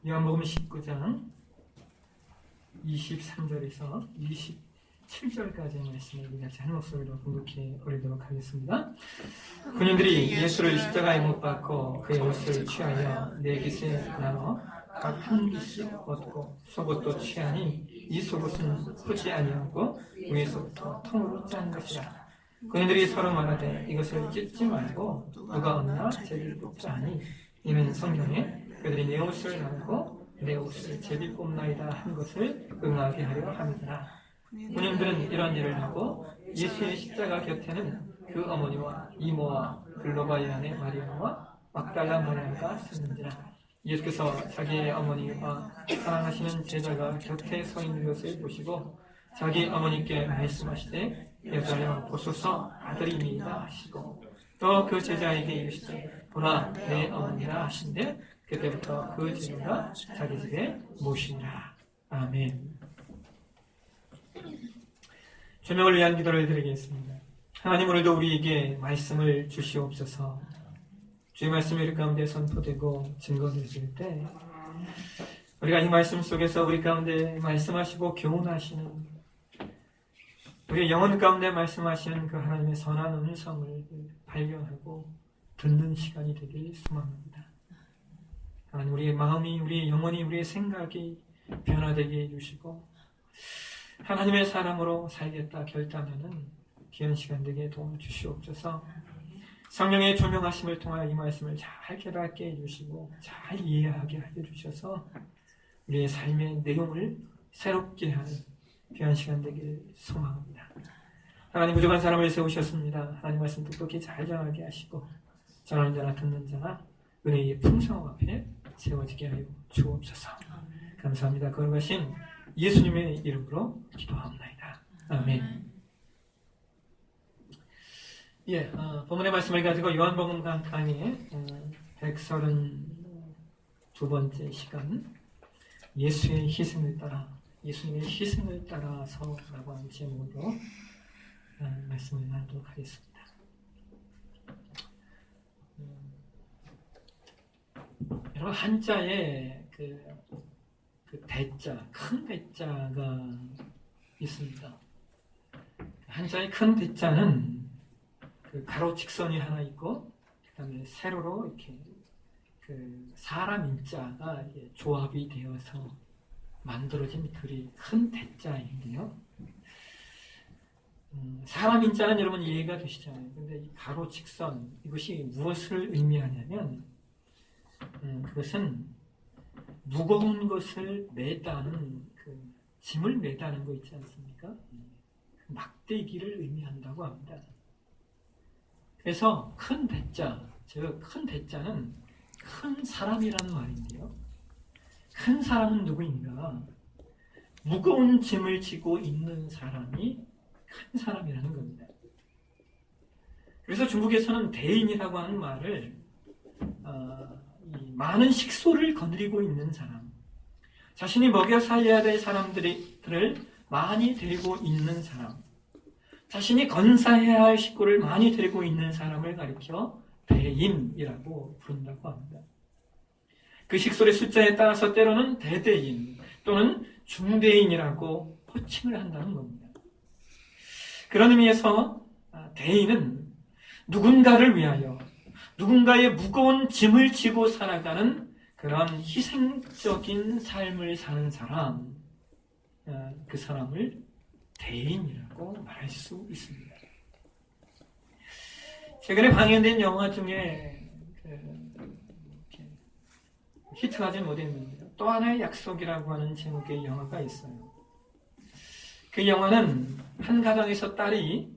요한복음 19장 23절에서 27절까지의 말씀을 우리 같이 한 목소리로 공독해 올리도록 하겠습니다. 군인들이 예수를 십자가에 못 박고 그의 옷을 취하여 네 깃에 나눠 각 한 깃씩 얻고 속옷도 취하니 이 속옷은 푸지 아니하고 위에서부터 통으로 짠 것이라. 군인들이 서로 말하되 이것을 찢지 말고 누가 얻나 제비를 뽑자 하니 이는 성경에 그들이 내 옷을 나누고 내 옷을 제비 뽑나이다 한 것을 응하게 하려 함이더라. 군인들은 이런 일을 하고 예수의 십자가 곁에는 그 어머니와 이모와 글로바의 아내 마리아와 막달라 마리아가 섰는지라. 예수께서 자기의 어머니와 사랑하시는 제자가 곁에 서 있는 것을 보시고 자기 어머니께 말씀하시되 여자여 보소서 아들이니이다 하시고 또 그 제자에게 이르시되 보라 내 어머니라 하신대 그때부터 그 제자가 자기 집에 모시니라. 아멘. 조명을 위한 기도를 드리겠습니다. 하나님, 오늘도 우리에게 말씀을 주시옵소서. 주의 말씀이 우리 가운데 선포되고 증거되실 때 우리가 이 말씀 속에서 우리 가운데 말씀하시고 교훈하시는, 우리의 영혼 가운데 말씀하시는 그 하나님의 선한 음성을 발견하고 듣는 시간이 되길 소망합니다. 하나님, 우리의 마음이, 우리의 영혼이, 우리의 생각이 변화되게 해주시고 하나님의 사람으로 살겠다 결단하는 귀한 시간 되게 도와주시옵소서. 성령의 조명하심을 통하여 이 말씀을 잘 깨닫게 해주시고 잘 이해하게 해주셔서 우리의 삶의 내용을 새롭게 하는 귀한 시간 되길 소망합니다. 하나님, 부족한 사람을 세우셨습니다. 하나님 말씀 똑똑히 잘 전하게 하시고 전하는 자나 듣는 자나 은혜의 풍성 앞에 세워지게 하여 주옵소서. 감사합니다. 거룩하신 예수님의 이름으로 기도합니다. 아멘. 본문의 말씀을 가지고 요한복음 강의 132번째 시간, 예수의 희생을 따라, 예수님의 희생을 따라서라고 하는 제목으로 말씀을 나누도록 하겠습니다. 여러분, 한자에 그 대자, 큰 대자가 있습니다. 한자의 큰 대자는 그 가로 직선이 하나 있고, 그 다음에 세로로 이렇게 그 사람 인자가 조합이 되어서 만들어진 글이 큰 대자인데요. 사람 인자는 여러분 이해가 되시잖아요. 근데 이 가로 직선, 이것이 무엇을 의미하냐면, 그것은 무거운 것을 매다는, 그 짐을 매다는 거 있지 않습니까? 막대기를 의미한다고 합니다. 그래서 큰 대자, 즉 큰 대자는 큰 사람이라는 말인데요. 큰 사람은 누구인가? 무거운 짐을 지고 있는 사람이 큰 사람이라는 겁니다. 그래서 중국에서는 대인이라고 하는 말을 이 많은 식소를 거느리고 있는 사람, 자신이 먹여 살려야 될 사람들을 많이 데리고 있는 사람, 자신이 건사해야 할 식구를 많이 데리고 있는 사람을 가리켜 대인이라고 부른다고 합니다. 그 식솔의 숫자에 따라서 때로는 대대인 또는 중대인이라고 호칭을 한다는 겁니다. 그런 의미에서 대인은 누군가를 위하여 누군가의 무거운 짐을 지고 살아가는 그런 희생적인 삶을 사는 사람, 그 사람을 대인이라고 말할 수 있습니다. 최근에 방영된 영화 중에 히트하지 못했는데요, 또 하나의 약속이라고 하는 제목의 영화가 있어요. 그 영화는 한 가정에서 딸이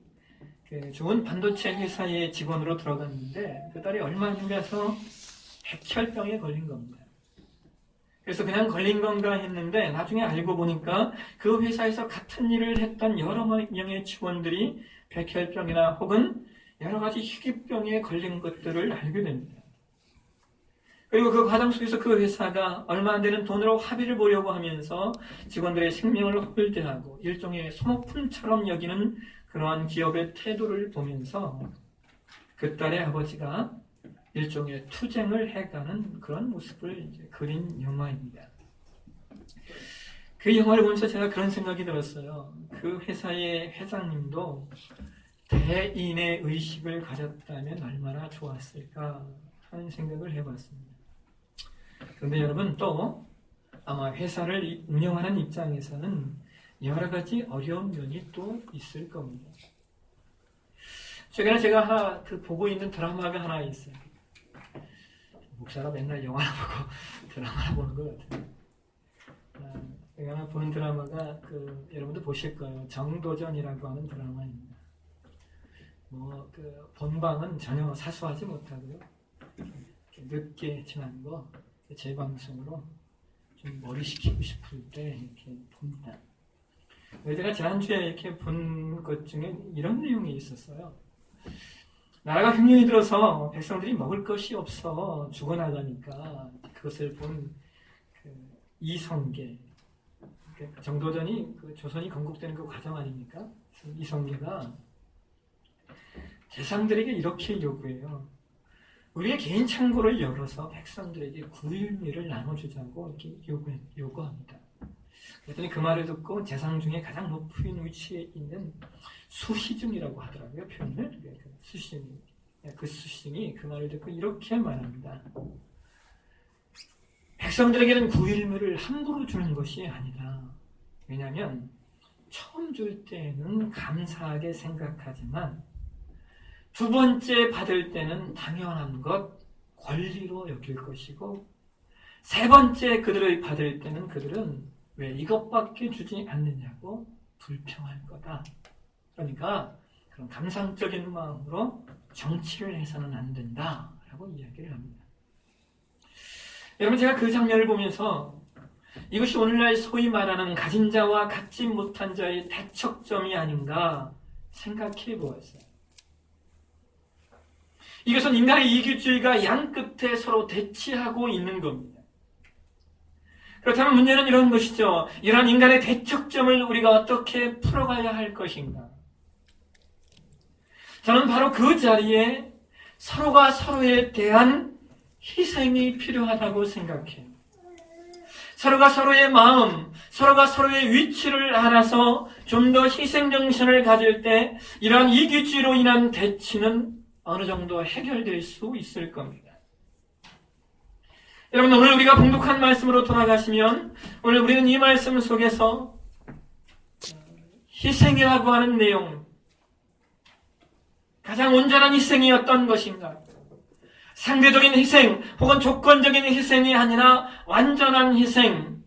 좋은 반도체 회사의 직원으로 들어갔는데 그 딸이 얼마 안 가서 백혈병에 걸린 겁니다. 그래서 그냥 걸린 건가 했는데 나중에 알고 보니까 그 회사에서 같은 일을 했던 여러 명의 직원들이 백혈병이나 혹은 여러 가지 희귀병에 걸린 것들을 알게 됩니다. 그리고 그 과정 속에서 그 회사가 얼마 안 되는 돈으로 합의를 보려고 하면서 직원들의 생명을 홀대하고 일종의 소모품처럼 여기는 그러한 기업의 태도를 보면서 그 딸의 아버지가 일종의 투쟁을 해가는 그런 모습을 이제 그린 영화입니다. 그 영화를 보면서 제가 그런 생각이 들었어요. 그 회사의 회장님도 대인의 의식을 가졌다면 얼마나 좋았을까 하는 생각을 해봤습니다. 그런데 여러분, 또 아마 회사를 운영하는 입장에서는 여러 가지 어려운 면이 또 있을 겁니다. 최근에 제가 보고 있는 드라마가 하나 있어요. 목사가 맨날 영화나 보고 드라마나 보는 것 같아요. 제가 보는 드라마가 여러분도 보실 거예요. 정도전이라고 하는 드라마입니다. 본방은 전혀 사수하지 못하고요. 늦게 지난 거 재방송으로 좀 머리식히고 싶을 때 이렇게 봅니다. 제가 지난주에 이렇게 본 것 중에 이런 내용이 있었어요. 나라가 흉년이 들어서 백성들이 먹을 것이 없어 죽어나가니까 그것을 본 이성계, 정도전이 조선이 건국되는 그 과정 아닙니까? 이성계가 대상들에게 이렇게 요구해요. 우리의 개인 창고를 열어서 백성들에게 구일미를 나눠주자고 이렇게 요구합니다. 그랬더니 그 말을 듣고 재상 중에 가장 높은 위치에 있는 수희중이라고 하더라고요. 표현을. 그 수희중이 그 말을 듣고 이렇게 말합니다. 백성들에게는 구일미를 함부로 주는 것이 아니다. 왜냐하면 처음 줄 때는 감사하게 생각하지만 두 번째 받을 때는 당연한 것, 권리로 여길 것이고 세 번째 그들을 받을 때는 그들은 왜 이것밖에 주지 않느냐고 불평할 거다. 그러니까 그런 감상적인 마음으로 정치를 해서는 안 된다라고 이야기를 합니다. 여러분, 제가 그 장면을 보면서 이것이 오늘날 소위 말하는 가진 자와 갖지 못한 자의 대척점이 아닌가 생각해 보았어요. 이것은 인간의 이기주의가 양 끝에 서로 대치하고 있는 겁니다. 그렇다면 문제는 이런 것이죠. 이러한 인간의 대척점을 우리가 어떻게 풀어가야 할 것인가? 저는 바로 그 자리에 서로가 서로에 대한 희생이 필요하다고 생각해요. 서로가 서로의 마음, 서로가 서로의 위치를 알아서 좀 더 희생정신을 가질 때 이러한 이기주의로 인한 대치는 어느 정도 해결될 수 있을 겁니다. 여러분, 오늘 우리가 봉독한 말씀으로 돌아가시면 오늘 우리는 이 말씀 속에서 희생이라고 하는 내용, 가장 온전한 희생이 어떤 것인가? 상대적인 희생 혹은 조건적인 희생이 아니라 완전한 희생,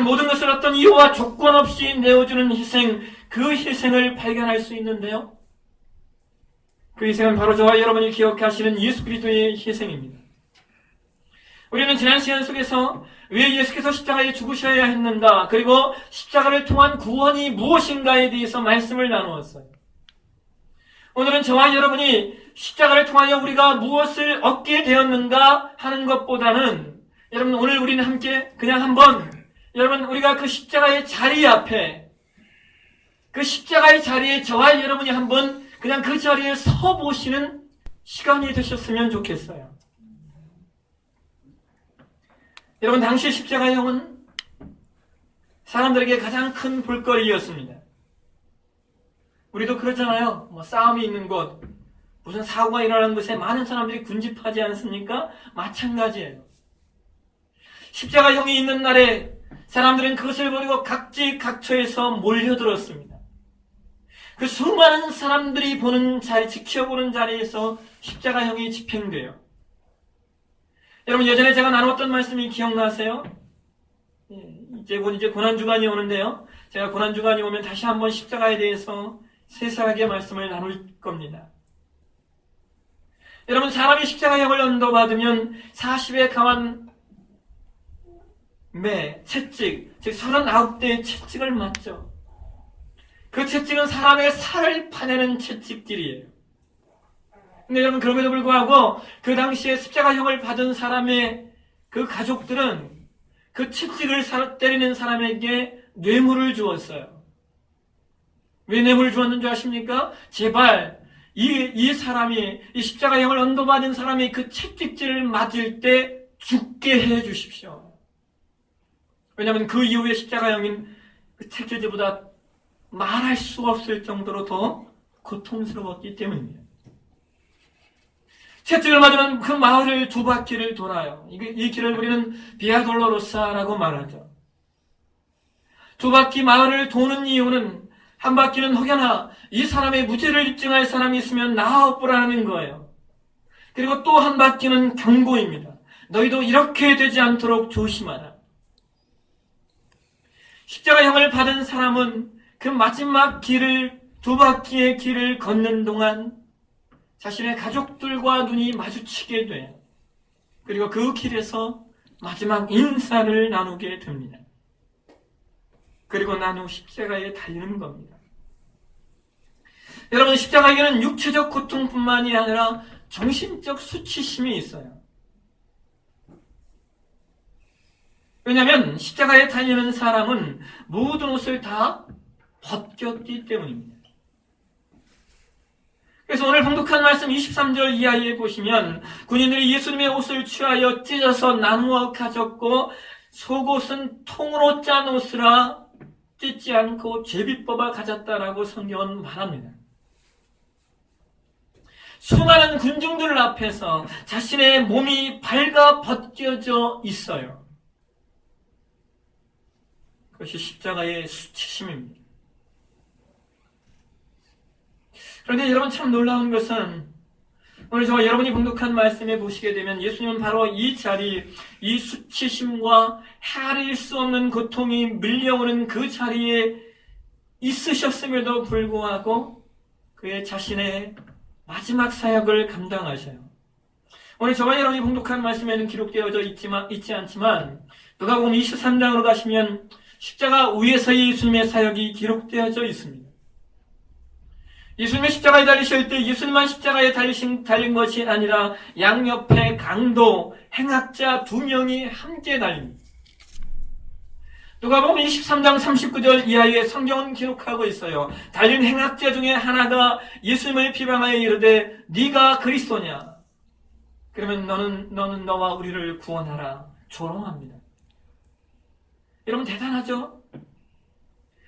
모든 것을 어떤 이유와 조건 없이 내어주는 희생, 그 희생을 발견할 수 있는데요. 그 희생은 바로 저와 여러분이 기억하시는 예수 그리스도의 희생입니다. 우리는 지난 시간 속에서 왜 예수께서 십자가에 죽으셔야 했는가, 그리고 십자가를 통한 구원이 무엇인가에 대해서 말씀을 나누었어요. 오늘은 저와 여러분이 십자가를 통하여 우리가 무엇을 얻게 되었는가 하는 것보다는 여러분, 오늘 우리는 함께 그냥 한번 여러분, 우리가 그 십자가의 자리 앞에, 그 십자가의 자리에 저와 여러분이 한번 그냥 그 자리에 서 보시는 시간이 되셨으면 좋겠어요. 여러분, 당시 십자가형은 사람들에게 가장 큰 볼거리였습니다. 우리도 그렇잖아요. 싸움이 있는 곳, 무슨 사고가 일어나는 곳에 많은 사람들이 군집하지 않습니까? 마찬가지예요. 십자가형이 있는 날에 사람들은 그것을 버리고 각지각처에서 몰려들었습니다. 그 수많은 사람들이 보는 자리, 지켜보는 자리에서 십자가형이 집행돼요. 여러분, 예전에 제가 나눴던 말씀이 기억나세요? 이제 곧 고난주간이 오는데요. 제가 고난주간이 오면 다시 한번 십자가에 대해서 세세하게 말씀을 나눌 겁니다. 여러분, 사람이 십자가형을 언도받으면 40에 강한 채찍, 즉 39대의 채찍을 맞죠. 그 채찍은 사람의 살을 파내는 채찍질이에요. 근데 여러분, 그럼에도 불구하고 그 당시에 십자가형을 받은 사람의 그 가족들은 그 채찍을 때리는 사람에게 뇌물을 주었어요. 왜 뇌물을 주었는 줄 아십니까? 제발 이 사람이, 이 십자가형을 언도받은 사람이 그 채찍질을 맞을 때 죽게 해 주십시오. 왜냐하면 그 이후에 십자가형인 그 채찍질보다 말할 수 없을 정도로 더 고통스러웠기 때문입니다. 채찍을 맞으면 그 마을을 두 바퀴를 돌아요. 이 길을 우리는 비아 돌로로사라고 말하죠. 두 바퀴 마을을 도는 이유는 한 바퀴는 혹여나 이 사람의 무죄를 입증할 사람이 있으면 나아오라는 거예요. 그리고 또 한 바퀴는 경고입니다. 너희도 이렇게 되지 않도록 조심하라. 십자가형을 받은 사람은 그 마지막 길을, 두 바퀴의 길을 걷는 동안 자신의 가족들과 눈이 마주치게 돼요. 그리고 그 길에서 마지막 인사를 나누게 됩니다. 그리고 난 후 십자가에 달리는 겁니다. 여러분, 십자가에는 육체적 고통뿐만이 아니라 정신적 수치심이 있어요. 왜냐하면 십자가에 달리는 사람은 모든 옷을 다 벗겼기 때문입니다. 그래서 오늘 봉독한 말씀 23절 이하에 보시면 군인들이 예수님의 옷을 취하여 찢어서 나누어 가졌고 속옷은 통으로 짠 옷이라 찢지 않고 제비뽑아 가졌다라고 성경은 말합니다. 수많은 군중들 앞에서 자신의 몸이 발가 벗겨져 있어요. 그것이 십자가의 수치심입니다. 그런데 여러분, 참 놀라운 것은 오늘 저와 여러분이 봉독한 말씀에 보시게 되면 예수님은 바로 이 자리, 이 수치심과 헤아릴 수 없는 고통이 밀려오는 그 자리에 있으셨음에도 불구하고 그의 자신의 마지막 사역을 감당하셔요. 오늘 저와 여러분이 봉독한 말씀에는 기록되어져 있지 않지만 누가복음 23장으로 가시면 십자가 위에서의 예수님의 사역이 기록되어져 있습니다. 예수님의 십자가에 달리실 때 예수님만 십자가에 달린 것이 아니라 양옆에 강도, 행악자 2명이 함께 달립니다. 누가복음 23장 39절 이하에 성경은 기록하고 있어요. 달린 행악자 중에 하나가 예수님을 비방하여 이르되 네가 그리스도냐? 그러면 너는 너와 우리를 구원하라. 조롱합니다. 여러분, 대단하죠?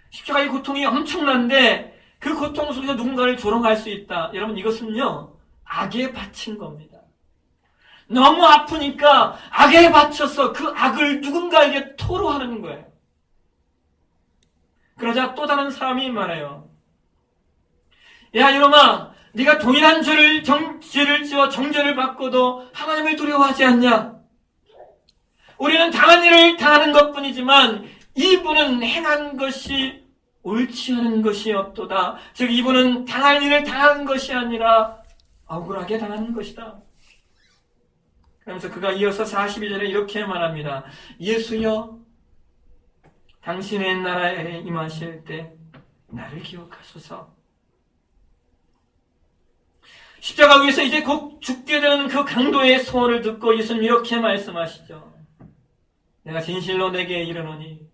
십자가의 고통이 엄청난데 그 고통 속에서 누군가를 조롱할 수 있다. 여러분, 이것은요, 악에 바친 겁니다. 너무 아프니까 악에 바쳐서 그 악을 누군가에게 토로하는 거예요. 그러자 또 다른 사람이 말해요. 야, 이놈아, 네가 동일한 죄를 지어 정죄를 받고도 하나님을 두려워하지 않냐? 우리는 당한 일을 당하는 것뿐이지만 이분은 행한 것이 옳지 않은 것이 없도다. 즉 이분은 당할 일을 당한 것이 아니라 억울하게 당하는 것이다. 그러면서 그가 이어서 42절에 이렇게 말합니다. 예수여, 당신의 나라에 임하실 때 나를 기억하소서. 십자가 위에서 이제 곧 죽게 되는 그 강도의 소원을 듣고 예수님 이렇게 말씀하시죠. 내가 진실로 내게 이르노니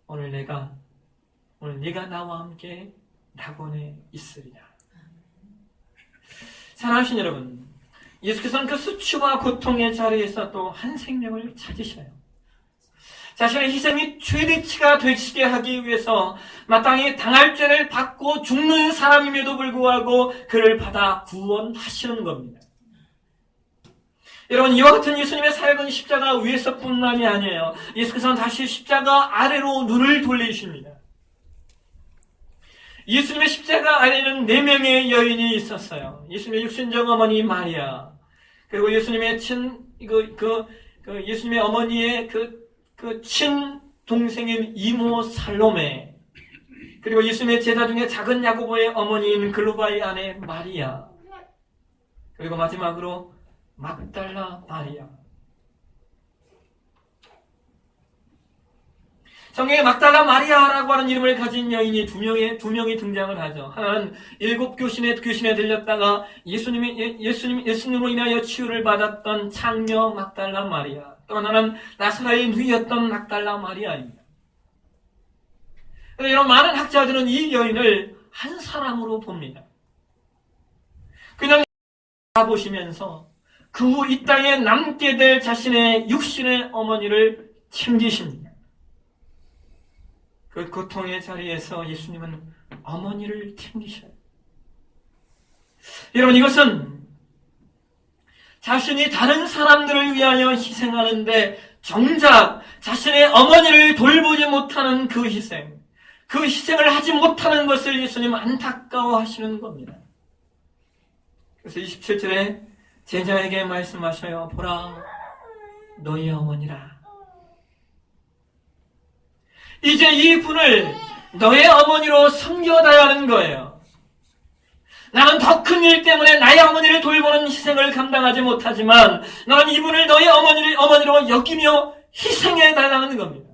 오늘 네가 나와 함께 낙원에 있으리라. 사랑하신 여러분, 예수께서는 그 수치와 고통의 자리에서 또 한 생명을 찾으셔요. 자신의 희생이 최대치가 되시게 하기 위해서 마땅히 당할 죄를 받고 죽는 사람임에도 불구하고 그를 받아 구원하시는 겁니다. 여러분, 이와 같은 예수님의 사역은 십자가 위에서뿐만이 아니에요. 예수께서는 다시 십자가 아래로 눈을 돌리십니다. 예수님의 십자가 아래에는 4명의 여인이 있었어요. 예수님의 육신적 어머니 마리아, 그리고 예수님의 예수님의 어머니의 친 동생인 이모 살로메, 그리고 예수님의 제자 중에 작은 야고보의 어머니인 글로바의 아내 마리아, 그리고 마지막으로 막달라 마리아. 성경에 막달라 마리아라고 하는 이름을 가진 여인이 두 명이 등장을 하죠. 하나는 7교신에 들렸다가 예수님으로 인하여 치유를 받았던 창녀 막달라 마리아. 또 하나는 나사렛의 누이였던 막달라 마리아입니다. 이런 많은 학자들은 이 여인을 한 사람으로 봅니다. 그냥 보시면서 그 후 이 땅에 남게 될 자신의 육신의 어머니를 챙기십니다. 그 고통의 자리에서 예수님은 어머니를 챙기셔요. 여러분, 이것은 자신이 다른 사람들을 위하여 희생하는데 정작 자신의 어머니를 돌보지 못하는 그 희생을 하지 못하는 것을 예수님은 안타까워하시는 겁니다. 그래서 27절에 제자에게 말씀하셔요. 보라, 너희 어머니라. 이제 이 분을 너의 어머니로 섬겨다야 하는 거예요. 나는 더 큰 일 때문에 나의 어머니를 돌보는 희생을 감당하지 못하지만 나는 이분을 너의 어머니로 여기며 희생해달라는 겁니다.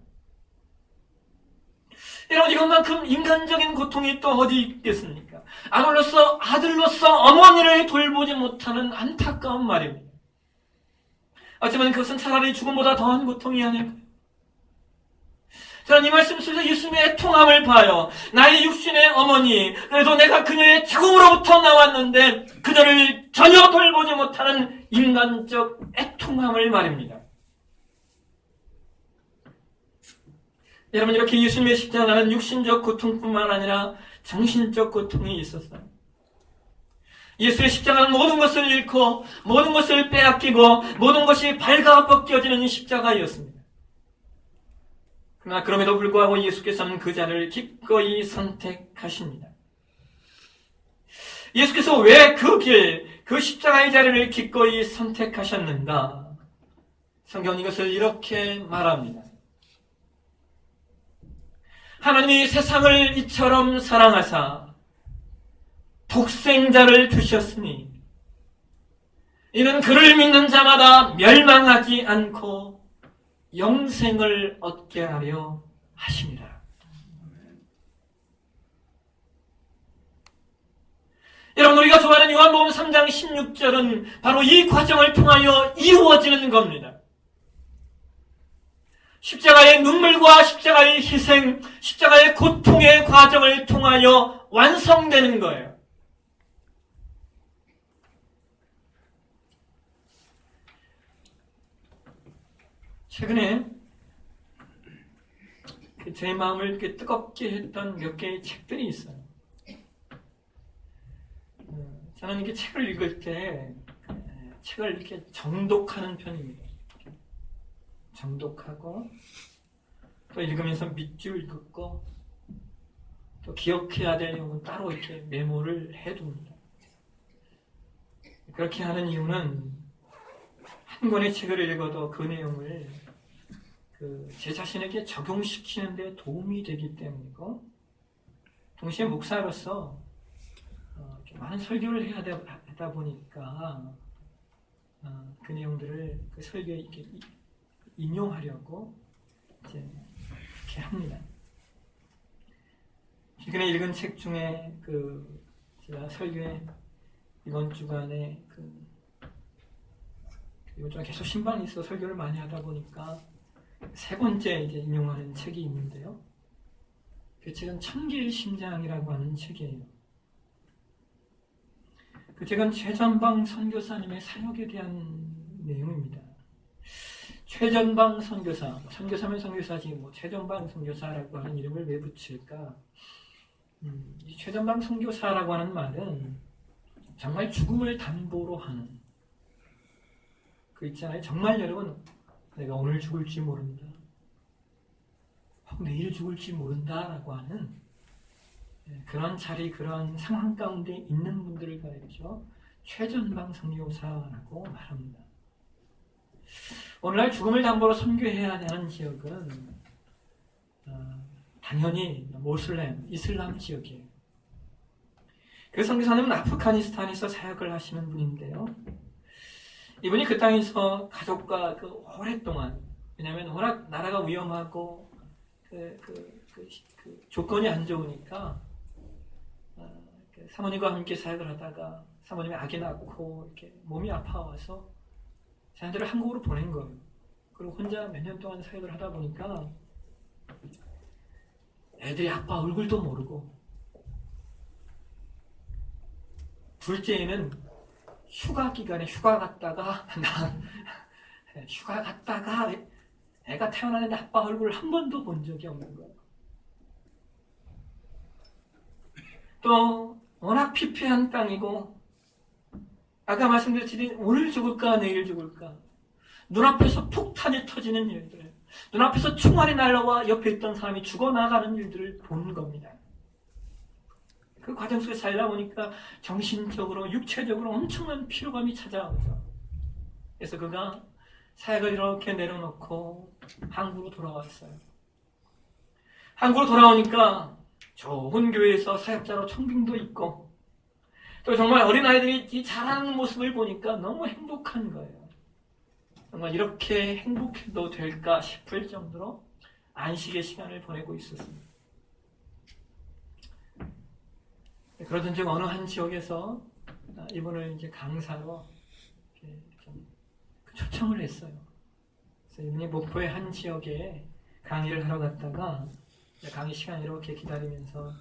여러분, 이것만큼 인간적인 고통이 또 어디 있겠습니까? 아들로서 어머니를 돌보지 못하는 안타까운 말입니다. 하지만 그것은 차라리 죽음보다 더한 고통이 아닐까요? 저는 이 말씀 속에서 예수님의 애통함을 봐요. 나의 육신의 어머니, 그래도 내가 그녀의 자궁으로부터 나왔는데 그녀를 전혀 돌보지 못하는 인간적 애통함을 말입니다. 여러분, 이렇게 예수님의 십자가는 육신적 고통뿐만 아니라 정신적 고통이 있었어요. 예수의 십자가는 모든 것을 잃고 모든 것을 빼앗기고 모든 것이 발가벗겨지는 십자가였습니다. 그러나 그럼에도 불구하고 예수께서는 그 자를 기꺼이 선택하십니다. 예수께서 왜 그 십자가의 자리를 기꺼이 선택하셨는가? 성경은 이것을 이렇게 말합니다. 하나님이 세상을 이처럼 사랑하사 독생자를 주셨으니 이는 그를 믿는 자마다 멸망하지 않고 영생을 얻게 하려 하십니다. 여러분, 우리가 좋아하는 요한복음 3장 16절은 바로 이 과정을 통하여 이루어지는 겁니다. 십자가의 눈물과 십자가의 희생, 십자가의 고통의 과정을 통하여 완성되는 거예요. 최근에 제 마음을 이렇게 뜨겁게 했던 몇 개의 책들이 있어요. 저는 이렇게 책을 읽을 때 책을 이렇게 정독하는 편입니다. 정독하고 또 읽으면서 밑줄 긋고 또 기억해야 될 내용은 따로 이렇게 메모를 해둡니다. 그렇게 하는 이유는 한 권의 책을 읽어도 그 내용을 제 자신에게 적용시키는 데 도움이 되기 때문이고, 동시에 목사로서 많은 설교를 해야 되다 보니까 그 내용들을 그 설교에 이렇게 인용하려고 이렇게 합니다. 최근에 읽은 책 중에 제가 설교에 이번 주간에 요즘 계속 신방이 있어 설교를 많이 하다 보니까 세 번째 이제 인용하는 책이 있는데요. 그 책은 천길 심장이라고 하는 책이에요. 그 책은 최전방 선교사님의 사역에 대한 내용입니다. 최전방 선교사, 선교사면 선교사지 최전방 선교사라고 하는 이름을 왜 붙일까? 이 최전방 선교사라고 하는 말은 정말 죽음을 담보로 하는, 그 있잖아요. 정말 여러분, 내가 오늘 죽을지 모른다, 혹 내일 죽을지 모른다라고 하는 그런 자리, 그런 상황 가운데 있는 분들을 가리켜 최전방 선교사라고 말합니다. 오늘날 죽음을 담보로 선교해야 하는 지역은 당연히 모슬렘, 이슬람 지역이에요. 그 선교사님은 아프가니스탄에서 사역을 하시는 분인데요. 이분이 그 땅에서 가족과 오랫동안, 왜냐하면 워낙 나라가 위험하고 조건이 안 좋으니까 사모님과 함께 사역을 하다가 사모님이 아기 낳고 이렇게 몸이 아파와서 자녀들을 한국으로 보낸 거예요. 그리고 혼자 몇 년 동안 사역을 하다 보니까 애들이 아빠 얼굴도 모르고, 둘째는 휴가 기간에 휴가 갔다가 애가 태어나는데 아빠 얼굴을 한 번도 본 적이 없는 거예요. 또 워낙 피폐한 땅이고 아까 말씀드렸듯이 오늘 죽을까 내일 죽을까 눈앞에서 폭탄이 터지는 일들, 눈앞에서 총알이 날라와 옆에 있던 사람이 죽어나가는 일들을 본 겁니다. 그 과정 속에 살다 보니까 정신적으로 육체적으로 엄청난 피로감이 찾아오죠. 그래서 그가 사역을 이렇게 내려놓고 한국으로 돌아왔어요. 한국으로 돌아오니까 좋은 교회에서 사역자로 청빙도 있고 또 정말 어린아이들이 자라는 모습을 보니까 너무 행복한 거예요. 정말 이렇게 행복해도 될까 싶을 정도로 안식의 시간을 보내고 있었습니다. 그러던 중 어느 한 지역에서 이분을 이제 강사로 좀 초청을 했어요. 그래서 이분이 목포의 한 지역에 강의를 하러 갔다가 강의 시간 이렇게 기다리면서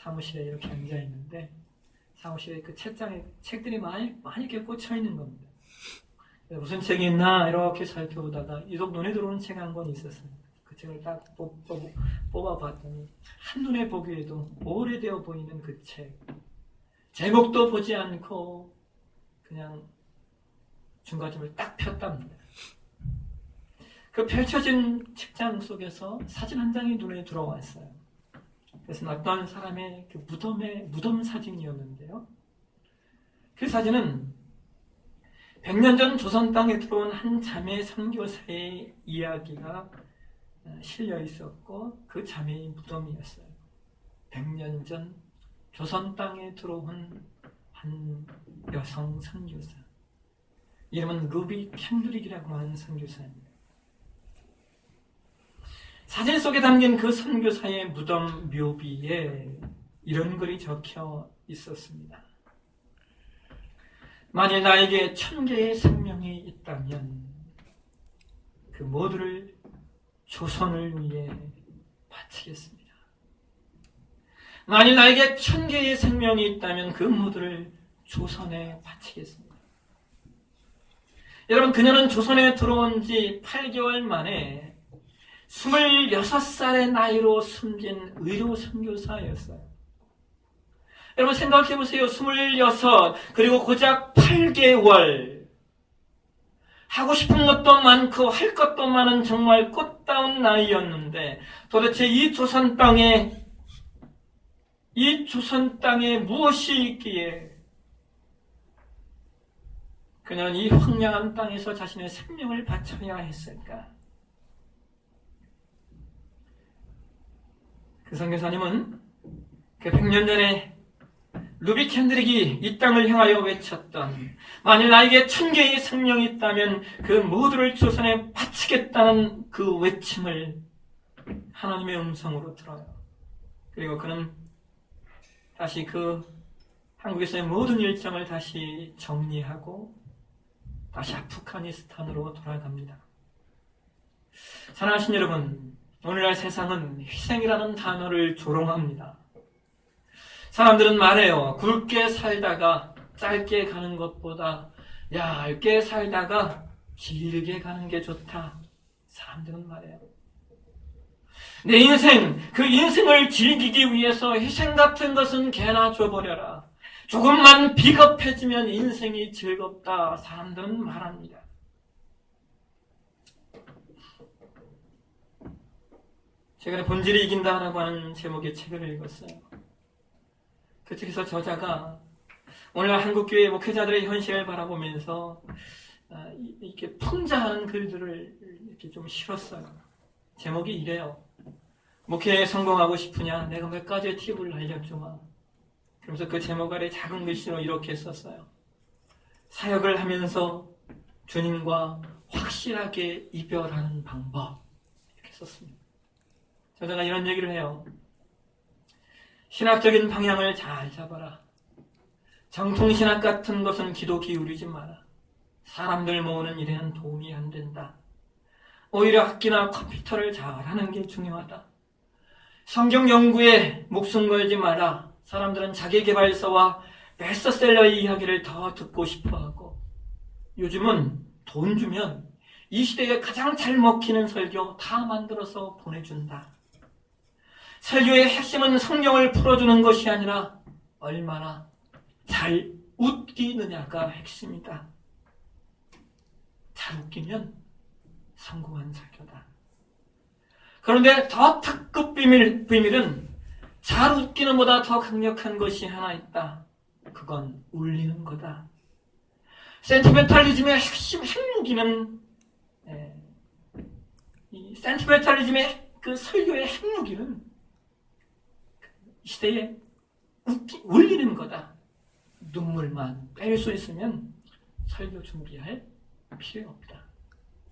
사무실에 이렇게 앉아 있는데 사무실에 그 책장에 책들이 많이 이렇게 꽂혀 있는 겁니다. 무슨 책이 있나 이렇게 살펴보다가 유독 눈에 들어오는 책 한 권 있었어요. 그 책을 딱 뽑아봤더니 한눈에 보기에도 오래되어 보이는 그 책, 제목도 보지 않고 그냥 중간쯤을 딱 폈답니다. 그 펼쳐진 책장 속에서 사진 한 장이 눈에 들어왔어요. 그래서 어떤 사람의 그 무덤 사진이었는데요. 그 사진은 100년 전 조선 땅에 들어온 한 자매 선교사의 이야기가 실려 있었고 그 자매의 무덤이었어요. 100년 전 조선 땅에 들어온 한 여성 선교사. 이름은 루비 캔드릭이라고 하는 선교사입니다. 사진 속에 담긴 그 선교사의 무덤 묘비에 이런 글이 적혀 있었습니다. 만일 나에게 1000개의 생명이 있다면 그 모두를 조선을 위해 바치겠습니다. 만일 나에게 1000개의 생명이 있다면 그 모두를 조선에 바치겠습니다. 여러분, 그녀는 조선에 들어온 지 8개월 만에 26살의 나이로 숨진 의료 선교사였어요. 여러분 생각해 보세요. 26 그리고 고작 8개월 하고 싶은 것도 많고 할 것도 많은 정말 꽃다운 나이였는데 도대체 이 조선 땅에 무엇이 있기에 그녀는 이 황량한 땅에서 자신의 생명을 바쳐야 했을까? 그 선교사님은 그 100년 전에 루비 캔드릭이 이 땅을 향하여 외쳤던 만일 나에게 1000개의 생명이 있다면 그 모두를 조선에 바치겠다는 그 외침을 하나님의 음성으로 들어요. 그리고 그는 다시 그 한국에서의 모든 일정을 다시 정리하고 다시 아프가니스탄으로 돌아갑니다. 사랑하신 여러분, 오늘날 세상은 희생이라는 단어를 조롱합니다. 사람들은 말해요. 굵게 살다가 짧게 가는 것보다 얇게 살다가 길게 가는 게 좋다. 사람들은 말해요. 내 인생, 그 인생을 즐기기 위해서 희생 같은 것은 개나 줘버려라. 조금만 비겁해지면 인생이 즐겁다. 사람들은 말합니다. 최근에 본질이 이긴다라고 하는 제목의 책을 읽었어요. 그 책에서 저자가 오늘날 한국교회 목회자들의 현실을 바라보면서 이렇게 풍자하는 글들을 이렇게 좀 실었어요. 제목이 이래요. 목회에 성공하고 싶으냐? 내가 몇 가지의 팁을 알려주마. 그러면서 그 제목 아래 작은 글씨로 이렇게 썼어요. 사역을 하면서 주님과 확실하게 이별하는 방법. 이렇게 썼습니다. 저자가 이런 얘기를 해요. 신학적인 방향을 잘 잡아라. 정통신학 같은 것은 기도 기울이지 마라. 사람들 모으는 일에는 도움이 안 된다. 오히려 학기나 컴퓨터를 잘하는 게 중요하다. 성경 연구에 목숨 걸지 마라. 사람들은 자기계발서와 베스트셀러의 이야기를 더 듣고 싶어하고, 요즘은 돈 주면 이 시대에 가장 잘 먹히는 설교 다 만들어서 보내준다. 설교의 핵심은 성경을 풀어주는 것이 아니라 얼마나 잘 웃기느냐가 핵심이다. 잘 웃기면 성공한 설교다. 그런데 더 특급 비밀은 잘 웃기는 보다 더 강력한 것이 하나 있다. 그건 울리는 거다. 센티멘탈리즘의 핵심 핵무기는 이 센티멘탈리즘의 그 설교의 핵무기는 이 시대에 울리는 거다. 눈물만 뺄 수 있으면 설교 준비할 필요 없다.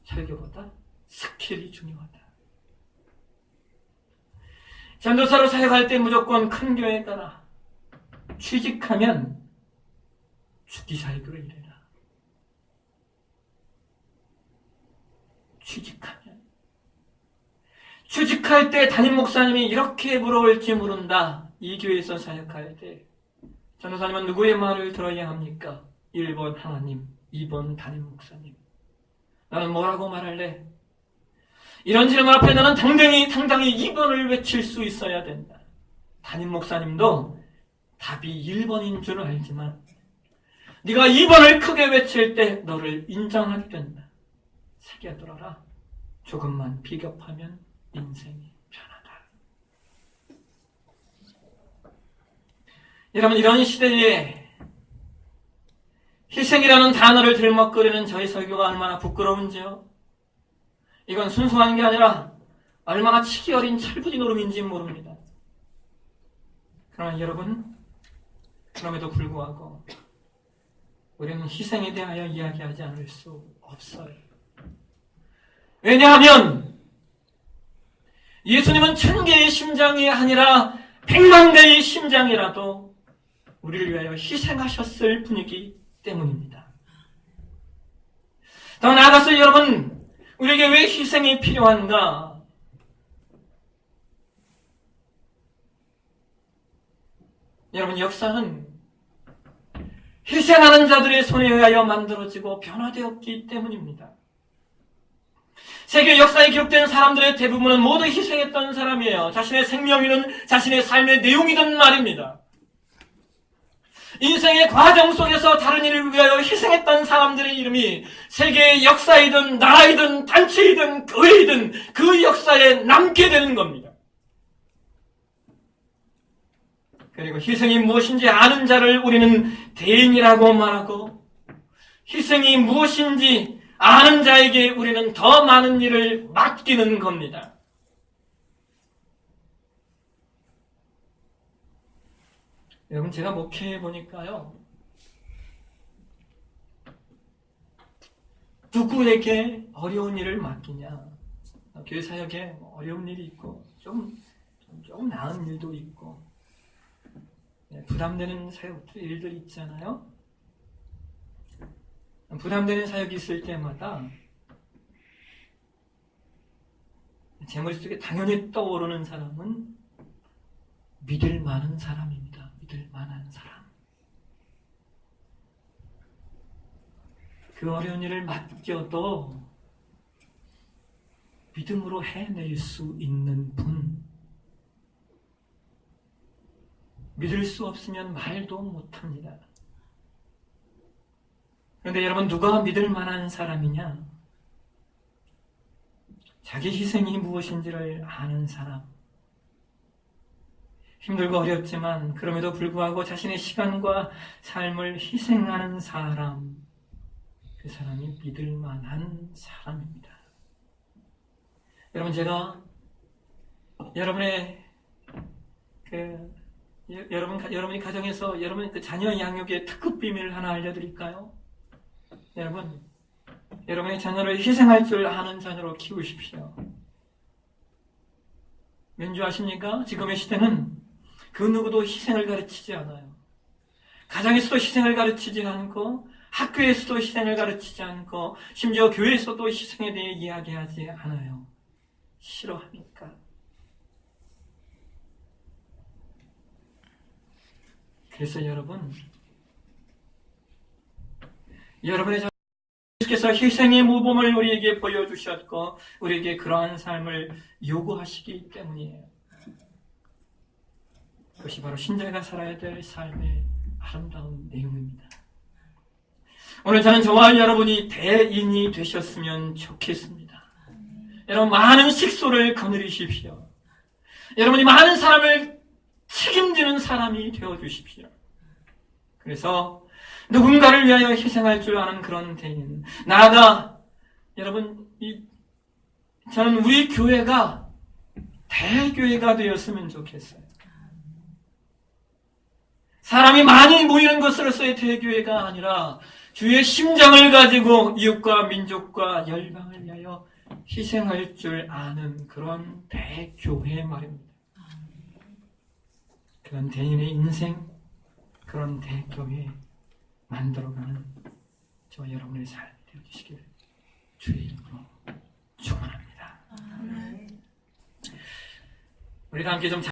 설교보다 스킬이 중요하다. 전도사로 사역할 때 무조건 큰 교회에 가라. 취직하면 주기사역으로 일해라. 취직할 때 담임 목사님이 이렇게 물어볼지 모른다. 이 교회에서 사역할 때 전도사님은 누구의 말을 들어야 합니까? 1번 하나님, 2번 담임 목사님. 나는 뭐라고 말할래? 이런 질문 앞에 나는 당당히 2번을 외칠 수 있어야 된다. 담임 목사님도 답이 1번인 줄 알지만 네가 2번을 크게 외칠 때 너를 인정하게 된다. 새겨들어라. 조금만 비겁하면 인생이 편하다. 여러분, 이런 시대에 희생이라는 단어를 들먹거리는 저희 설교가 얼마나 부끄러운지요. 이건 순수한 게 아니라 얼마나 치기 어린 철부지 노름인지 모릅니다. 그러나 여러분, 그럼에도 불구하고 우리는 희생에 대하여 이야기하지 않을 수 없어요. 왜냐하면 예수님은 1000개의 심장이 아니라 100만 개의 심장이라도 우리를 위하여 희생하셨을 분이기 때문입니다. 더 나아가서 여러분, 우리에게 왜 희생이 필요한가? 여러분, 역사는 희생하는 자들의 손에 의하여 만들어지고 변화되었기 때문입니다. 세계 역사에 기록된 사람들의 대부분은 모두 희생했던 사람이에요. 자신의 생명이든 자신의 삶의 내용이든 말입니다. 인생의 과정 속에서 다른 일을 위하여 희생했던 사람들의 이름이 세계의 역사이든 나라이든 단체이든 교회이든 그 역사에 남게 되는 겁니다. 그리고 희생이 무엇인지 아는 자를 우리는 대인이라고 말하고, 희생이 무엇인지 아는 자에게 우리는 더 많은 일을 맡기는 겁니다. 여러분, 제가 목회해 보니까요, 누구에게 어려운 일을 맡기냐? 교회 사역에 어려운 일이 있고 좀 나은 일도 있고 부담되는 사역들 일들 있잖아요. 부담되는 사역이 있을 때마다 제 머릿속에 당연히 떠오르는 사람은 믿을 만한 사람입니다. 믿을 만한 사람. 그 어려운 일을 맡겨도 믿음으로 해낼 수 있는 분. 믿을 수 없으면 말도 못합니다. 그런데 여러분, 누가 믿을 만한 사람이냐? 자기 희생이 무엇인지를 아는 사람. 힘들고 어렵지만 그럼에도 불구하고 자신의 시간과 삶을 희생하는 사람. 그 사람이 믿을 만한 사람입니다. 여러분, 제가 여러분의 여러분이 가정에서 여러분의 그 자녀 양육의 특급 비밀을 하나 알려드릴까요? 여러분, 여러분의 자녀를 희생할 줄 아는 자녀로 키우십시오. 왠지 아십니까? 지금의 시대는 그 누구도 희생을 가르치지 않아요. 가정에서도 희생을 가르치지 않고, 학교에서도 희생을 가르치지 않고, 심지어 교회에서도 희생에 대해 이야기하지 않아요. 싫어하니까. 그래서 여러분, 여러분의 주께서 희생의 모범을 우리에게 보여주셨고 우리에게 그러한 삶을 요구하시기 때문이에요. 그것이 바로 신자가 살아야 될 삶의 아름다운 내용입니다. 오늘 저는 저와 여러분이 대인이 되셨으면 좋겠습니다. 여러분 많은 식소를 거느리십시오. 여러분이 많은 사람을 책임지는 사람이 되어주십시오. 그래서 누군가를 위하여 희생할 줄 아는 그런 대인. 나아가 여러분 저는 우리 교회가 대교회가 되었으면 좋겠어요. 사람이 많이 모이는 것으로서의 대교회가 아니라 주의 심장을 가지고 이웃과 민족과 열방을 위하여 희생할 줄 아는 그런 대교회 말입니다. 그런 대인의 인생, 그런 대교회 만들어가는 저와 여러분의 삶이 되어주시기를 주의 이름으로 축원합니다. 우리 다 함께 좀